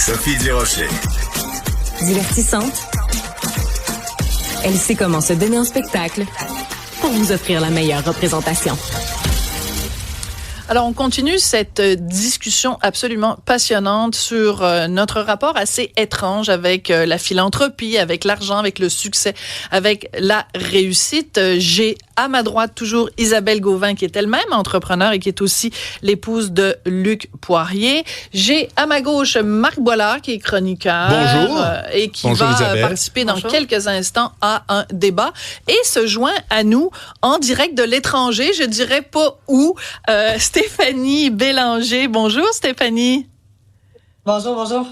Sophie Durocher. Divertissante. Elle sait comment se donner en spectacle pour vous offrir la meilleure représentation. Alors, on continue cette discussion absolument passionnante sur notre rapport assez étrange avec la philanthropie, avec l'argent, avec le succès, avec la réussite. J'ai à ma droite toujours Isabelle Gauvin, qui est elle-même entrepreneur et qui est aussi l'épouse de Luc Poirier. J'ai à ma gauche Marc Boilard, qui est chroniqueur. Bonjour. Et qui Bonjour, va Isabelle. participer dans quelques instants à un débat. Et se joint à nous en direct de l'étranger, je dirais pas où, Stéphanie Bélanger. Bonjour, Stéphanie. Bonjour, bonjour.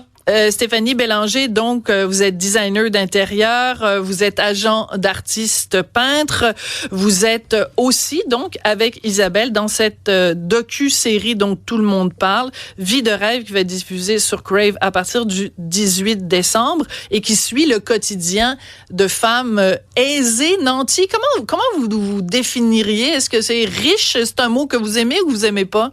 Stéphanie Bélanger, donc, vous êtes designer d'intérieur, vous êtes agent d'artiste peintre, vous êtes aussi, donc, avec Isabelle dans cette docu-série dont tout le monde parle, Vie de rêve, qui va être diffusée sur Crave à partir du 18 décembre et qui suit le quotidien de femmes aisées, nanties. Comment vous définiriez? Est-ce que c'est riche? C'est un mot que vous aimez ou vous aimez pas?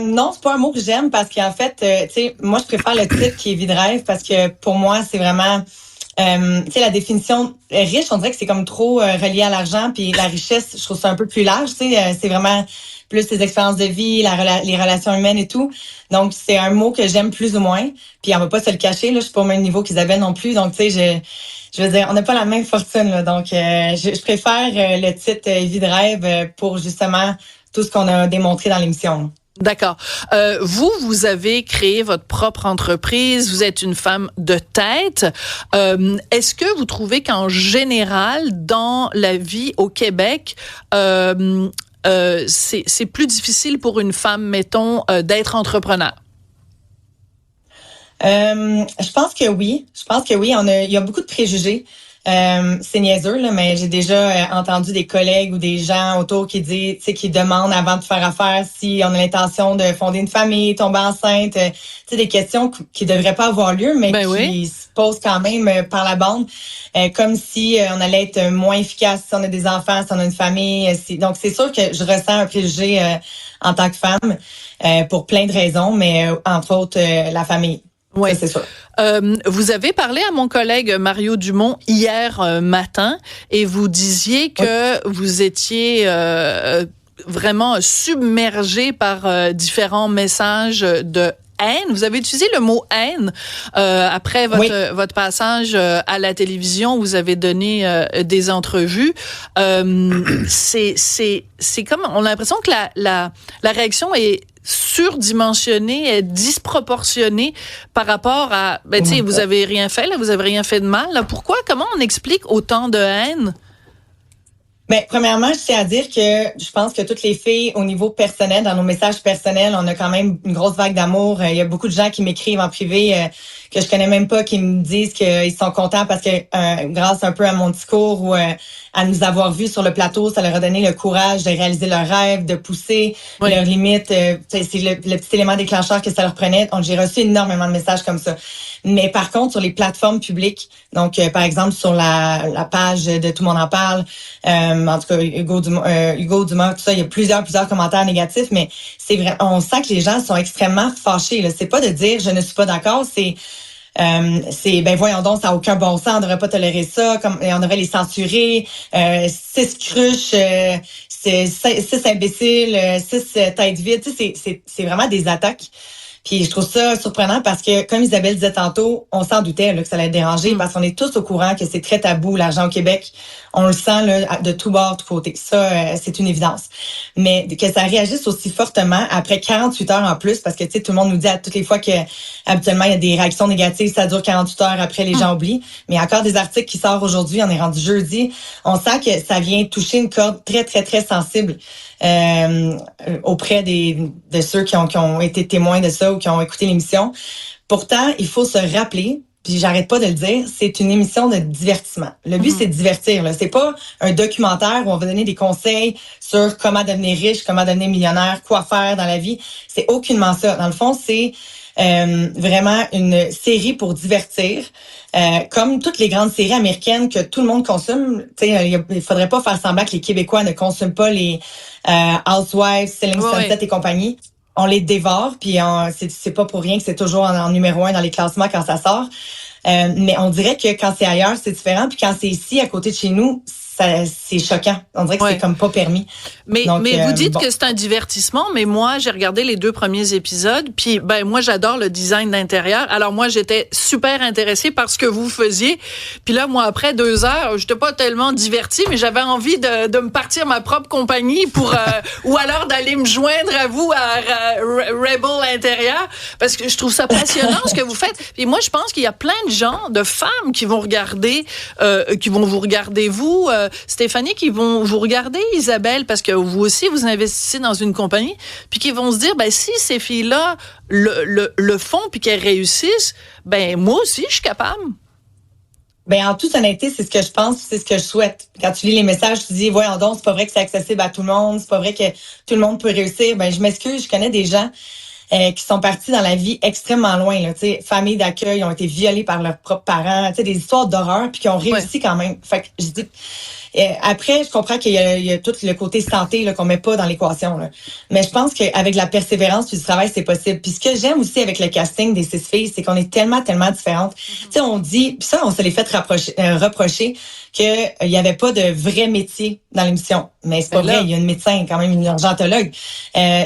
Non, c'est pas un mot que j'aime parce qu'en fait, tu sais, moi je préfère le titre qui est Vie de rêve parce que pour moi c'est vraiment, tu sais, la définition riche, on dirait que c'est comme trop relié à l'argent, puis la richesse, je trouve ça un peu plus large, tu sais, c'est vraiment plus les expériences de vie, les relations humaines et tout. Donc c'est un mot que j'aime plus ou moins, puis on va pas se le cacher, là, je suis pas au même niveau qu'Isabelle non plus, donc tu sais, je veux dire, on n'a pas la même fortune, là, donc je préfère le titre Vie de rêve pour justement tout ce qu'on a démontré dans l'émission. D'accord. Vous avez créé votre propre entreprise. Vous êtes une femme de tête. Est-ce que vous trouvez qu'en général, dans la vie au Québec, c'est plus difficile pour une femme, mettons, d'être entrepreneur? Je pense que oui. Il y a beaucoup de préjugés. C'est niaiseux, là, mais j'ai déjà entendu des collègues ou des gens autour qui disent, tu sais, qui demandent avant de faire affaire si on a l'intention de fonder une famille, tomber enceinte, tu sais, des questions qui devraient pas avoir lieu, mais qui se posent quand même par la bande, comme si on allait être moins efficace si on a des enfants, si on a une famille. Donc, c'est sûr que je ressens un préjugé en tant que femme pour plein de raisons, mais entre autres, la famille. Oui, c'est sûr. Vous avez parlé à mon collègue Mario Dumont hier matin et vous disiez que vous étiez vraiment submergé par différents messages de haine. Vous avez utilisé le mot haine après votre passage à la télévision. Vous avez donné des entrevues. C'est comme on a l'impression que la réaction est surdimensionnée, est disproportionnée par rapport à tu sais, vous avez rien fait là, vous avez rien fait de mal là. Pourquoi? Comment on explique autant de haine? Ben, premièrement, je tiens à dire que je pense que toutes les filles, au niveau personnel, dans nos messages personnels, on a quand même une grosse vague d'amour. Il y a beaucoup de gens qui m'écrivent en privé que je connais même pas, qui me disent qu'ils sont contents parce que grâce un peu à mon discours ou à nous avoir vus sur le plateau, ça leur a donné le courage de réaliser leurs rêves, de pousser leurs limites. C'est le petit élément déclencheur que ça leur prenait. Donc, j'ai reçu énormément de messages comme ça. Mais par contre, sur les plateformes publiques, donc par exemple sur la page de Tout le monde en parle, en tout cas Hugo Dumas, tout ça, il y a plusieurs commentaires négatifs, mais c'est vrai, on sent que les gens sont extrêmement fâchés. Là. C'est pas de dire je ne suis pas d'accord, c'est ben voyons donc, ça n'a aucun bon sens, on devrait pas tolérer ça, comme on devrait les censurer, 6 cruches, 6 imbéciles, 6 têtes vides, tu sais, c'est vraiment des attaques. Puis je trouve ça surprenant parce que, comme Isabelle disait tantôt, on s'en doutait là, que ça allait être dérangé parce qu'on est tous au courant que c'est très tabou, l'argent au Québec. On le sent là, de tout bord, de tout côté. Ça, c'est une évidence. Mais que ça réagisse aussi fortement après 48 heures en plus, parce que tu sais, tout le monde nous dit à toutes les fois que habituellement il y a des réactions négatives, ça dure 48 heures après, les gens oublient. Mais il y a encore des articles qui sortent aujourd'hui, on est rendu jeudi. On sent que ça vient toucher une corde très, très, très sensible auprès de ceux qui ont été témoins de ça ou qui ont écouté l'émission. Pourtant, il faut se rappeler, puis j'arrête pas de le dire, c'est une émission de divertissement. Le but, c'est de divertir. Là. C'est pas un documentaire où on va donner des conseils sur comment devenir riche, comment devenir millionnaire, quoi faire dans la vie. C'est aucunement ça. Dans le fond, c'est vraiment une série pour divertir. Comme toutes les grandes séries américaines que tout le monde consomme, il faudrait pas faire semblant que les Québécois ne consomment pas les Housewives, Selling Sunset et compagnie. on les dévore, puis c'est pas pour rien que c'est toujours en numéro 1 dans les classements quand ça sort. Mais on dirait que quand c'est ailleurs, c'est différent, puis quand c'est ici, à côté de chez nous, c'est choquant. On dirait que c'est comme pas permis. Mais vous dites que c'est un divertissement, mais moi, j'ai regardé les 2 premiers épisodes, puis moi, j'adore le design d'intérieur. Alors moi, j'étais super intéressée par ce que vous faisiez. Puis là, moi, après 2 heures, j'étais pas tellement divertie, mais j'avais envie de me partir ma propre compagnie pour ou alors d'aller me joindre à vous à Rebel Intérieur, parce que je trouve ça passionnant ce que vous faites. Puis moi, je pense qu'il y a plein de gens, de femmes qui vont regarder, qui vont vous regarder vous. Stéphanie, qui vont vous regarder, Isabelle, parce que vous aussi, vous investissez dans une compagnie, puis qui vont se dire, si ces filles-là le font, puis qu'elles réussissent, moi aussi, je suis capable. En toute honnêteté, c'est ce que je pense, c'est ce que je souhaite. Quand tu lis les messages, tu dis, voyons donc, c'est pas vrai que c'est accessible à tout le monde, c'est pas vrai que tout le monde peut réussir. Je m'excuse, je connais des gens qui sont partis dans la vie extrêmement loin, là, familles d'accueil, ont été violées par leurs propres parents, des histoires d'horreur, puis qui ont réussi quand même. Fait que je dis, après, je comprends qu'il y a tout le côté santé là, qu'on met pas dans l'équation, là. Mais je pense qu'avec la persévérance puis du travail, c'est possible. Puis ce que j'aime aussi avec le casting des 6 filles, c'est qu'on est tellement différentes. On dit, puis ça, on se les fait reprocher qu'il y avait pas de vrai métier dans l'émission. Mais c'est pas vrai, il y a une médecin, quand même une urgentologue.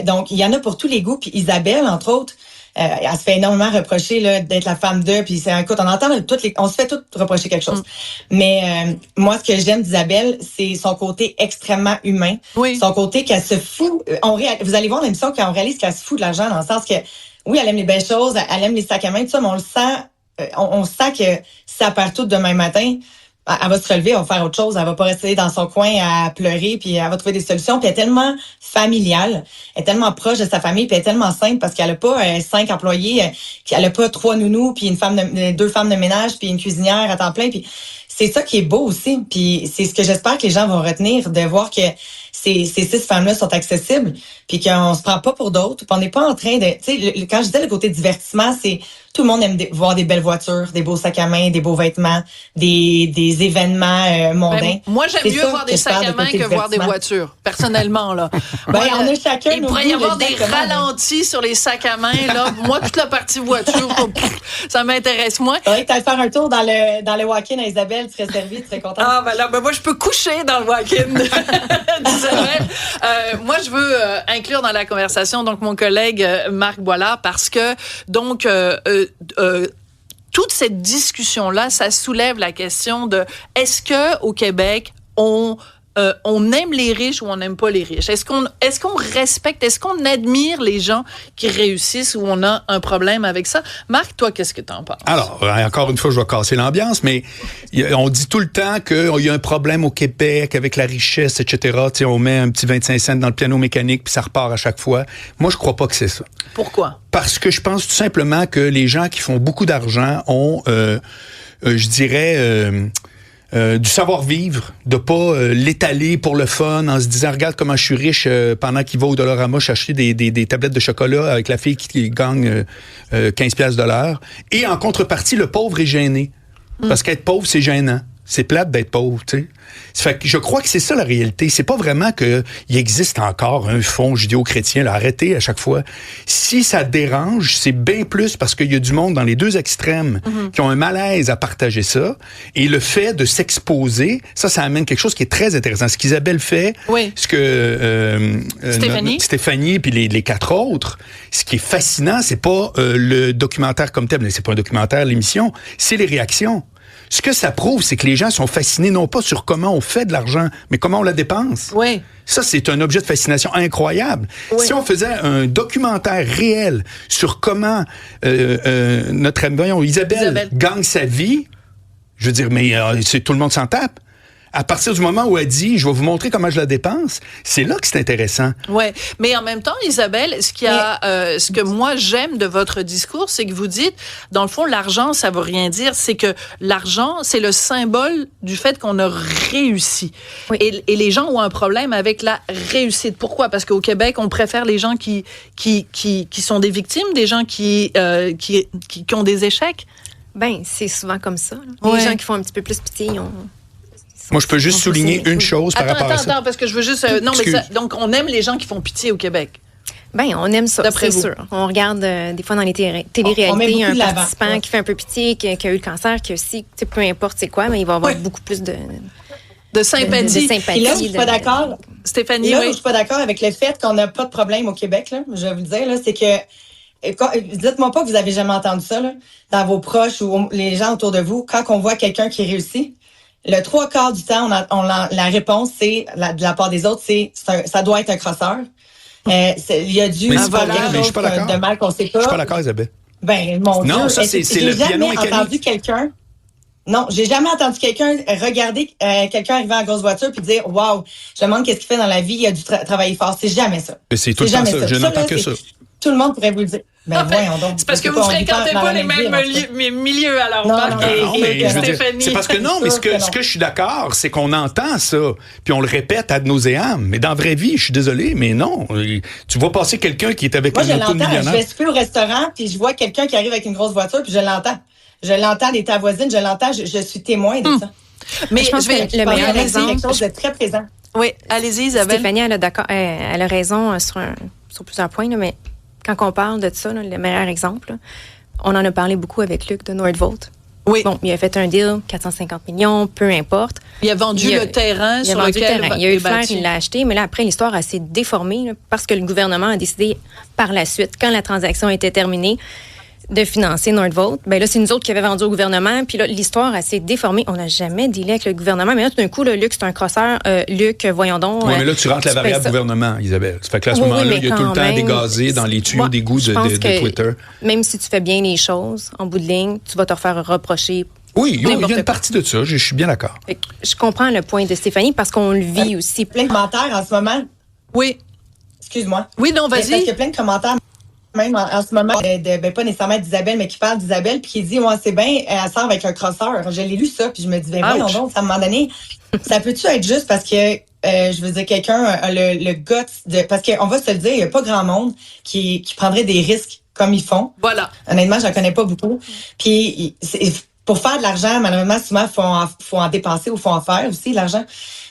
Donc, il y en a pour tous les goûts. Puis Isabelle, entre autres, elle se fait énormément reprocher là, d'être la femme d'eux. Puis écoute, on entend on se fait tout reprocher quelque chose. Mais moi, ce que j'aime d'Isabelle, c'est son côté extrêmement humain. Oui. Son côté qu'elle se fout. Vous allez voir l'émission qu'on réalise qu'elle se fout de l'argent dans le sens que oui, elle aime les belles choses, elle aime les sacs à main, tout ça, mais on le sent. On sent que si ça part tout demain matin, elle va se relever, elle va faire autre chose, elle va pas rester dans son coin à pleurer, puis elle va trouver des solutions. Puis elle est tellement familiale, elle est tellement proche de sa famille, puis elle est tellement simple parce qu'elle a pas 5 employés, elle a pas 3 nounous, puis 2 femmes de ménage, puis une cuisinière à temps plein. Puis c'est ça qui est beau aussi. Puis c'est ce que j'espère que les gens vont retenir, de voir que ces 6 femmes-là sont accessibles, puis qu'on se prend pas pour d'autres, puis on n'est pas en train de... quand je disais le côté divertissement, c'est tout le monde aime voir des belles voitures, des beaux sacs à main, des beaux vêtements, des événements mondains. Moi, j'aime mieux voir des sacs à main que voir des voitures, personnellement. Là. On a chacun il pourrait y avoir des ralentis sur les sacs à main. Là. Moi, toute la partie voiture, ça m'intéresse moins. C'est vrai que tu allais faire un tour dans le walk-in à Isabelle, tu serais servie, tu serais contente. Ah, moi, je peux coucher dans le walk-in d'Isabelle. Moi, je veux inclure dans la conversation donc mon collègue Marc Boilard parce que donc toute cette discussion-là, ça soulève la question de est-ce que au Québec on aime les riches ou on n'aime pas les riches? Est-ce qu'on respecte, est-ce qu'on admire les gens qui réussissent ou on a un problème avec ça? Marc, toi, qu'est-ce que t'en penses? Alors, encore une fois, je vais casser l'ambiance, mais on dit tout le temps qu'il y a un problème au Québec avec la richesse, etc. Tu sais, on met un petit 25 cents dans le piano mécanique puis ça repart à chaque fois. Moi, je crois pas que c'est ça. Pourquoi? Parce que je pense tout simplement que les gens qui font beaucoup d'argent ont, je dirais... du savoir-vivre, de pas l'étaler pour le fun en se disant regarde comment je suis riche pendant qu'il va au Dollarama chercher des tablettes de chocolat avec la fille qui gagne 15 piastres de l'heure. Et en contrepartie, le pauvre est gêné. Parce qu'être pauvre, c'est gênant. C'est plate d'être pauvre, tu sais. Fait que je crois que c'est ça la réalité. C'est pas vraiment qu'il existe encore un fond judéo-chrétien. Là, arrêtez à chaque fois. Si ça dérange, c'est bien plus parce qu'il y a du monde dans les 2 extrêmes qui ont un malaise à partager ça. Et le fait de s'exposer, ça amène quelque chose qui est très intéressant. Ce qu'Isabelle fait, ce que Stéphanie puis les 4 autres, ce qui est fascinant, c'est pas le documentaire comme tel. C'est pas un documentaire, l'émission, c'est les réactions. Ce que ça prouve, c'est que les gens sont fascinés non pas sur comment on fait de l'argent, mais comment on la dépense. Oui. Ça, c'est un objet de fascination incroyable. Oui. Si on faisait un documentaire réel sur comment notre amie Isabelle gagne sa vie, je veux dire, mais tout le monde s'en tape. À partir du moment où elle dit, je vais vous montrer comment je la dépense, c'est là que c'est intéressant. Ouais, mais en même temps, Isabelle, ce que moi j'aime de votre discours, c'est que vous dites, dans le fond, l'argent, ça veut rien dire. C'est que l'argent, c'est le symbole du fait qu'on a réussi. Oui. Et les gens ont un problème avec la réussite. Pourquoi? Parce qu'au Québec, on préfère les gens qui sont des victimes, des gens qui ont des échecs. Ben, c'est souvent comme ça. Là. Les gens qui font un petit peu plus pitié, Moi, je peux juste souligner une chose par rapport à ça. Attends, parce que je veux juste... non, mais ça, donc, on aime les gens qui font pitié au Québec. Ben, on aime ça, D'après c'est vous. sûr. On regarde des fois dans les téléréalités un participant qui fait un peu pitié, qui a eu le cancer, qui aussi, peu importe c'est quoi, mais il va avoir beaucoup plus de sympathie. De sympathie. Puis là, je suis pas d'accord. Stéphanie, Là, oui. je suis pas d'accord avec le fait qu'on n'a pas de problème au Québec, là, je vais vous le dire, là, c'est que dites-moi pas que vous avez jamais entendu ça, là, dans vos proches ou les gens autour de vous, quand on voit quelqu'un qui réussit, le 3/4 du temps, la réponse, c'est, de la part des autres, ça doit être un crosseur. Il y a dû Mais se c'est pas faire vrai, quelque mais je suis chose pas d'accord. de mal qu'on sait pas. Je suis pas d'accord, Isabelle. Ben, mon Non, Dieu. ça, c'est j'ai le piano jamais mécanique. entendu quelqu'un. Non, j'ai jamais entendu quelqu'un regarder quelqu'un arriver en grosse voiture puis dire waouh, je me demande qu'est-ce qu'il fait dans la vie, il a dû travailler fort. C'est jamais ça. Mais c'est tout le temps jamais ça. Je n'entends que ça. Tout le monde pourrait vous le dire. Ben voyons donc. C'est parce que vous fréquentez pas les mêmes milieux, alors, Marc et Stéphanie. C'est parce que non, mais ce que je suis d'accord, c'est qu'on entend ça, puis on le répète ad nauseam. Mais dans la vraie vie, je suis désolé, mais non. Tu vois passer quelqu'un qui est avec moi, un auto de millionnaire. Je vais souper au restaurant, puis je vois quelqu'un qui arrive avec une grosse voiture, puis je l'entends. Je l'entends des ta voisine, je l'entends, je suis témoin de ça. Mais je pense que le meilleur exemple, c'est quelque chose de très présent. Oui, allez-y, Isabelle. Stéphanie, elle a raison sur plusieurs points, là, mais quand on parle de ça, là, le meilleur exemple, là, on en a parlé beaucoup avec Luc de Nordvolt. Oui. Bon, il a fait un deal, 450 millions, peu importe. Il a vendu le terrain sur lequel il a eu le fer, il l'a acheté, mais là, après, l'histoire a s'est déformée là, parce que le gouvernement a décidé par la suite, quand la transaction était terminée, de financer Nordvolt. Ben là, c'est nous autres qui avions vendu au gouvernement. Puis là, l'histoire a s'est déformée. On n'a jamais dealé avec le gouvernement. Mais là, tout d'un coup, Luc, c'est un crosseur. Luc, voyons donc. Oui, mais là, tu rentres la variable gouvernement, Isabelle. Ça fait que là, à ce moment-là, il y a tout le temps des gazés dans les tuyaux d'égout de Twitter. Même si tu fais bien les choses, en bout de ligne, tu vas te refaire reprocher. Oui, il y a une partie de ça. Je suis bien d'accord. Je comprends le point de Stéphanie parce qu'on le vit aussi. Plein de commentaires en ce moment. Oui. Excuse-moi. Oui, non, vas-y. Parce qu'il y a plein de commentaires même en ce moment, pas nécessairement d'Isabelle, mais qui parle d'Isabelle, puis qui dit, ouais, c'est bien, elle sort avec un crosseur. Je l'ai lu ça, puis je me dis, ben voyons donc, à un moment donné, ça peut-tu être juste parce que, je veux dire, quelqu'un a le guts de... Parce qu'on va se le dire, il n'y a pas grand monde qui prendrait des risques comme ils font. Voilà. Honnêtement, j'en connais pas beaucoup. Puis, pour faire de l'argent, malheureusement, souvent, faut en dépenser ou faut en faire aussi, l'argent.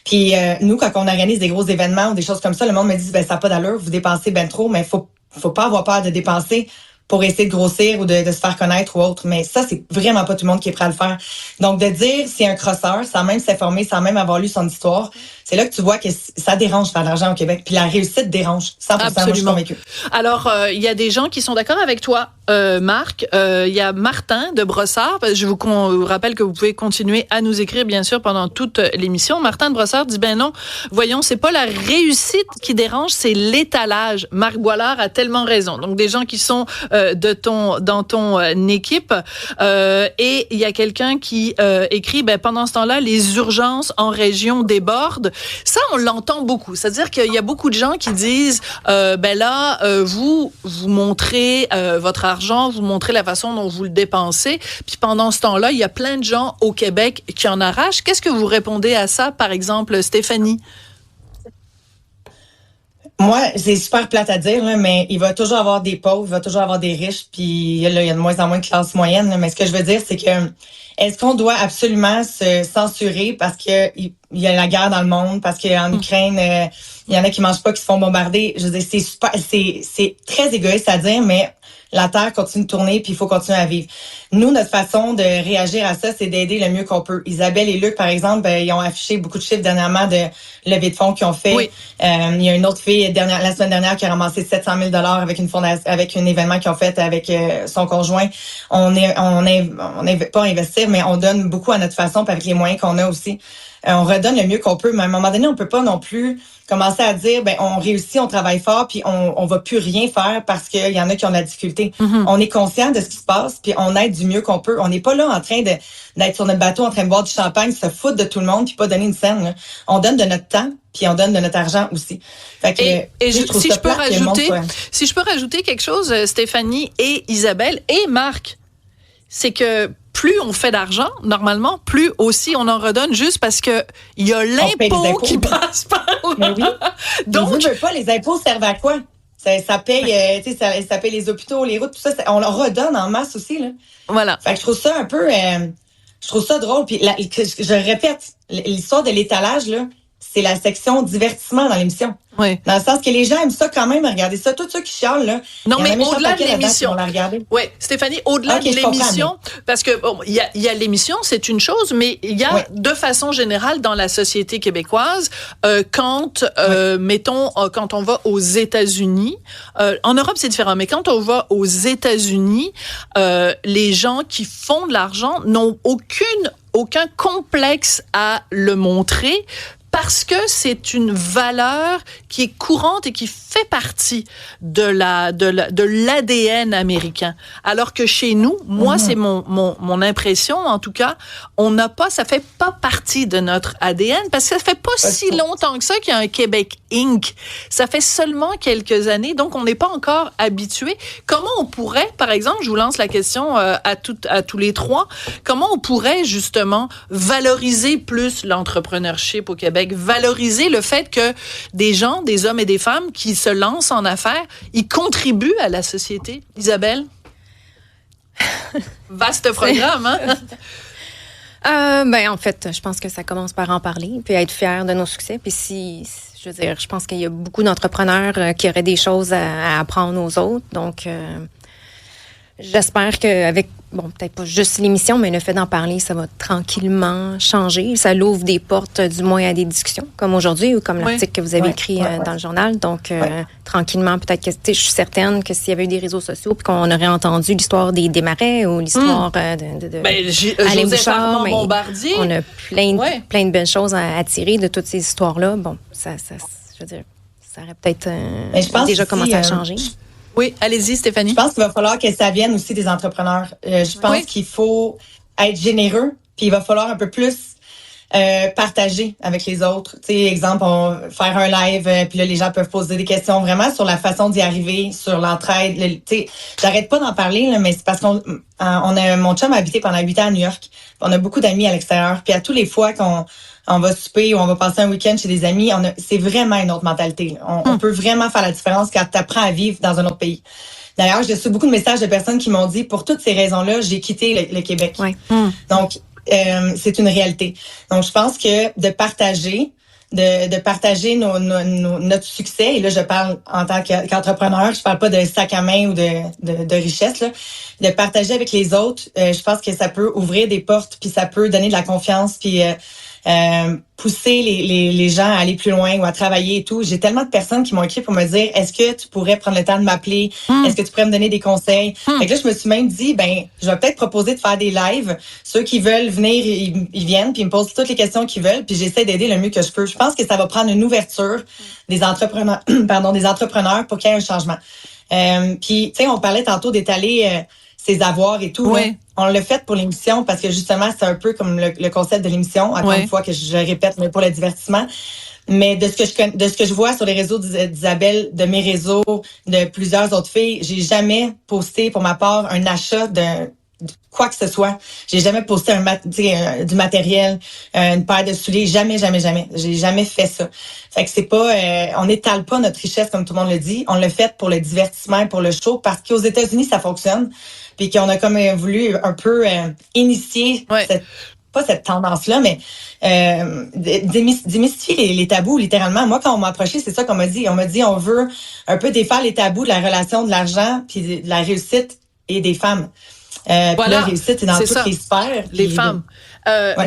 Puis, nous, quand on organise des gros événements ou des choses comme ça, le monde me dit, ben ça n'a pas d'allure, vous dépensez ben trop, mais faut pas avoir peur de dépenser pour essayer de grossir ou de se faire connaître ou autre. Mais ça, c'est vraiment pas tout le monde qui est prêt à le faire. Donc, de dire c'est un crosseur, sans même s'informer, sans même avoir lu son histoire, c'est là que tu vois que ça dérange faire de l'argent au Québec. Puis la réussite dérange. 100%, absolument. moi, je suis convaincue. Alors, il y a des gens qui sont d'accord avec toi, Marc. Il y a Martin de Brossard. Je vous rappelle que vous pouvez continuer à nous écrire, bien sûr, pendant toute l'émission. Martin de Brossard dit, ben non, voyons, c'est pas la réussite qui dérange, c'est l'étalage. Marc Boilard a tellement raison. Donc, des gens qui sont dans ton équipe. Et il y a quelqu'un qui écrit, ben pendant ce temps-là, les urgences en région débordent. Ça, on l'entend beaucoup. C'est-à-dire qu'il y a beaucoup de gens qui disent, ben là, vous montrez votre argent, vous montrez la façon dont vous le dépensez, puis pendant ce temps-là, il y a plein de gens au Québec qui en arrachent. Qu'est-ce que vous répondez à ça, par exemple, Stéphanie? Moi, c'est super plate à dire, là, mais il va toujours avoir des pauvres, il va toujours avoir des riches, puis là, il y a de moins en moins de classe moyenne. Là, mais ce que je veux dire, c'est que est-ce qu'on doit absolument se censurer parce que il y a la guerre dans le monde, parce qu'en Ukraine, il y en a qui mangent pas, qui se font bombarder. Je veux dire, c'est très égoïste à dire, mais la Terre continue de tourner, puis il faut continuer à vivre. Nous, notre façon de réagir à ça, c'est d'aider le mieux qu'on peut. Isabelle et Luc, par exemple, ils ont affiché beaucoup de chiffres dernièrement de levée de fonds qu'ils ont fait. Oui. Il y a une autre fille la semaine dernière qui a ramassé 700 000 $ avec une fondation, avec un événement qu'ils ont fait avec son conjoint. On est pas investir, mais on donne beaucoup à notre façon, puis avec les moyens qu'on a aussi. On redonne le mieux qu'on peut, mais à un moment donné, on peut pas non plus commencer à dire, ben on réussit, on travaille fort, puis on va plus rien faire parce qu'il y en a qui ont de la difficulté. Mm-hmm. On est conscient de ce qui se passe, puis on aide du mieux qu'on peut. On n'est pas là en train d'être sur notre bateau, en train de boire du champagne, se foutre de tout le monde, puis pas donner une scène. Là. On donne de notre temps, puis on donne de notre argent aussi. Fait que, si je peux rajouter quelque chose, Stéphanie et Isabelle et Marc, c'est que plus on fait d'argent, normalement, plus aussi on en redonne juste parce que il y a l'impôt qui passe par là. Oui. Donc, je veux pas, les impôts servent à quoi? Ça paye, ça paye les hôpitaux, les routes, tout ça. On leur redonne en masse aussi, là. Voilà. Fait que je trouve ça un peu, je trouve ça drôle. Puis je répète, l'histoire de l'étalage, là, c'est la section divertissement dans l'émission. Oui. Dans le sens que les gens aiment ça quand même, regarder ça. Tous ceux qui chialent, là. Non, mais au-delà de l'émission. Oui, Stéphanie, au-delà de l'émission, parce que il y a l'émission, c'est une chose, mais il y a de façon générale dans la société québécoise, quand on va aux États-Unis, en Europe c'est différent, mais quand on va aux États-Unis, les gens qui font de l'argent n'ont aucun complexe à le montrer, parce que c'est une valeur qui est courante et qui fait partie de l'ADN américain. Alors que chez nous, moi, c'est mon impression, en tout cas, ça fait pas partie de notre ADN, parce que ça fait pas si longtemps que ça qu'il y a un Québec Inc. Ça fait seulement quelques années, donc on n'est pas encore habitué. Comment on pourrait, par exemple, je vous lance la question à tous les trois, comment on pourrait justement valoriser plus l'entrepreneurship au Québec, valoriser le fait que des gens, des hommes et des femmes qui se lancent en affaires, ils contribuent à la société. Isabelle? Vaste programme, hein? En fait, je pense que ça commence par en parler, puis être fier de nos succès. Puis je pense qu'il y a beaucoup d'entrepreneurs qui auraient des choses à apprendre aux autres. Donc, j'espère qu'avec, peut-être pas juste l'émission, mais le fait d'en parler, ça va tranquillement changer. Ça l'ouvre des portes, du moins, à des discussions, comme aujourd'hui ou comme l'article que vous avez écrit dans le journal. Donc, tranquillement, peut-être que, je suis certaine que s'il y avait eu des réseaux sociaux puis qu'on aurait entendu l'histoire des Marais ou l'histoire de Alain Bouchard, Bombardier. On a plein de belles choses à tirer de toutes ces histoires-là. Bon, je veux dire, ça aurait peut-être déjà commencé à changer. Oui, allez-y, Stéphanie. Je pense qu'il va falloir que ça vienne aussi des entrepreneurs. Je pense qu'il faut être généreux, puis il va falloir un peu plus partager avec les autres. Tu sais, exemple, faire un live, puis là, les gens peuvent poser des questions vraiment sur la façon d'y arriver, sur l'entraide. Tu sais, j'arrête pas d'en parler, là, mais c'est parce mon chum a habité pendant 8 ans à New York. On a beaucoup d'amis à l'extérieur, puis à tous les fois qu'on va souper ou on va passer un week-end chez des amis, c'est vraiment une autre mentalité. On peut vraiment faire la différence quand tu apprends à vivre dans un autre pays. D'ailleurs, j'ai reçu beaucoup de messages de personnes qui m'ont dit, pour toutes ces raisons-là, j'ai quitté le Québec. Ouais. Donc, c'est une réalité. Donc, je pense que de partager notre succès, et là, je parle en tant qu'entrepreneur, je parle pas de sac à main ou de richesse, là, de partager avec les autres, je pense que ça peut ouvrir des portes, puis ça peut donner de la confiance, puis pousser les gens à aller plus loin ou à travailler et tout. J'ai tellement de personnes qui m'ont écrit pour me dire, est-ce que tu pourrais prendre le temps de m'appeler? Est-ce que tu pourrais me donner des conseils? Fait que là, je me suis même dit, je vais peut-être proposer de faire des lives. Ceux qui veulent venir, ils viennent, puis ils me posent toutes les questions qu'ils veulent, puis j'essaie d'aider le mieux que je peux. Je pense que ça va prendre une ouverture des entrepreneurs, pour qu'il y ait un changement. Puis, tu sais, on parlait tantôt d'étaler ses avoirs et tout. Oui. Là. On l'a fait pour l'émission parce que justement, c'est un peu comme le concept de l'émission, encore une fois que je répète, mais pour le divertissement. Mais de ce que je vois sur les réseaux d'Isabelle, de mes réseaux, de plusieurs autres filles, j'ai jamais posté pour ma part un achat de quoi que ce soit. J'ai jamais posté du matériel, une paire de souliers, jamais. J'ai jamais fait ça. Fait que c'est pas, on n'étale pas notre richesse comme tout le monde le dit. On l'a fait pour le divertissement et pour le show parce qu'aux États-Unis ça fonctionne. Puis qu'on a comme voulu un peu initier cette tendance-là, mais démystifier les tabous, littéralement. Moi, quand on m'a approché, c'est ça qu'on m'a dit. On m'a dit, on veut un peu défaire les tabous de la relation de l'argent puis de la réussite et des femmes. Puis la réussite, c'est dans toutes les sphères. Les femmes.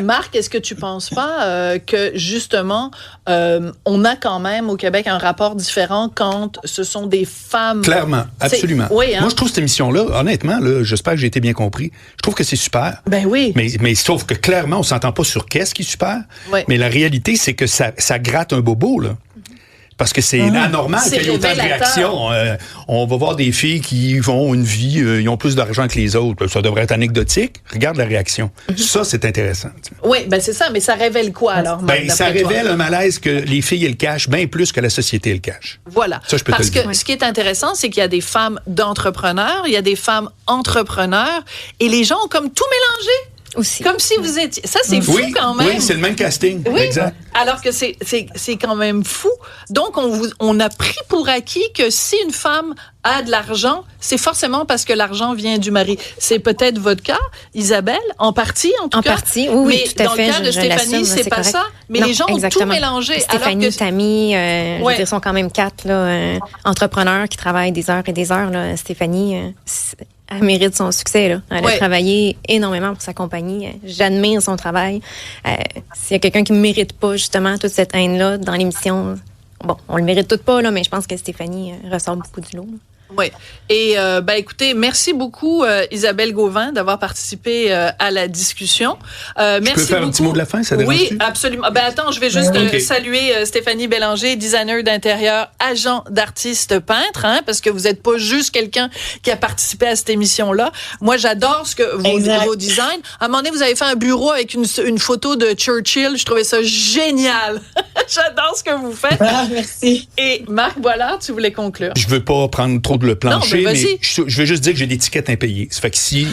Marc, est-ce que tu penses pas que justement on a quand même au Québec un rapport différent quand ce sont des femmes? Clairement, absolument. Oui, hein? Moi, je trouve cette émission-là, honnêtement, j'espère que j'ai été bien compris. Je trouve que c'est super. Ben oui. Mais sauf que clairement, on s'entend pas sur qu'est-ce qui est super. Oui. Mais la réalité, c'est que ça gratte un bobo, là. Parce que c'est anormal qu'il y ait autant de réactions. On va voir des filles qui ont une vie, ils ont plus d'argent que les autres. Ça devrait être anecdotique. Regarde la réaction. Ça, c'est intéressant. Oui, c'est ça. Mais ça révèle quoi, alors? Ça révèle un malaise que les filles, elles cachent bien plus que la société, elle cache. Voilà. Ça, je peux te le dire. Parce que ce qui est intéressant, c'est qu'il y a des femmes d'entrepreneurs, il y a des femmes entrepreneurs, et les gens ont comme tout mélangé. Aussi. Comme si vous étiez... Ça, c'est fou quand même. Oui, c'est le même casting. Oui, exact. alors que c'est quand même fou. Donc, on a pris pour acquis que si une femme a de l'argent, c'est forcément parce que l'argent vient du mari. C'est peut-être votre cas, Isabelle, en partie, en tout cas. En partie, oui, tout à fait. Mais dans le cas de Stéphanie, c'est pas correct. ça. Mais non, les gens exactement. ont tout mélangé. Stéphanie, Tammy, je veux dire, sont quand même 4 entrepreneurs qui travaillent des heures et des heures. Là. Stéphanie, elle mérite son succès. Là. Elle a travaillé énormément pour sa compagnie. J'admire son travail. S'il y a quelqu'un qui ne mérite pas justement toute cette haine-là dans l'émission, bon, on le mérite toutes pas, là, mais je pense que Stéphanie ressort beaucoup du lot. Là. Oui. Et écoutez, merci beaucoup Isabelle Gauvin d'avoir participé à la discussion. Merci je peux faire beaucoup. Un petit mot de la fin, ça dérange-tu? Oui, absolument. Attends, je vais juste saluer Stéphanie Bélanger, designer d'intérieur, agent d'artiste peintre, parce que vous n'êtes pas juste quelqu'un qui a participé à cette émission-là. Moi, j'adore vos designs. À un moment donné, vous avez fait un bureau avec une photo de Churchill. Je trouvais ça génial. J'adore ce que vous faites. Ah, merci. Et Marc Boilard, tu voulais conclure. Je veux pas prendre trop de le plancher, non, mais je veux juste dire que j'ai des tickets impayés. Ça fait que si...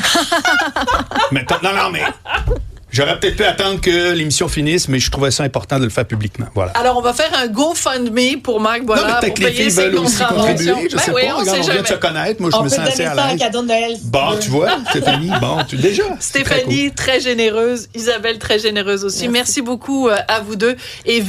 Maintenant, non, mais... J'aurais peut-être pu attendre que l'émission finisse, mais je trouvais ça important de le faire publiquement. Voilà. Alors, on va faire un GoFundMe pour Marc Boilard pour payer ses contraventions. Je sais pas, on vient de se connaître. Moi, je me sens assez à l'aise. On peut donner ça un cadeau de Noël. Bon, tu vois, Stéphanie, déjà. Stéphanie, très généreuse. Isabelle, très généreuse aussi. Merci beaucoup à vous deux. Et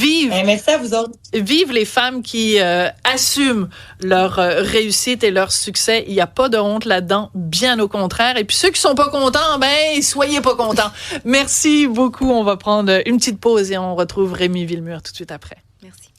merci à vous autres. Vive les femmes qui assument leur réussite et leur succès. Il n'y a pas de honte là-dedans, bien au contraire. Et puis ceux qui sont pas contents, soyez pas contents. Merci beaucoup. On va prendre une petite pause et on retrouve Rémi Villemur tout de suite après. Merci.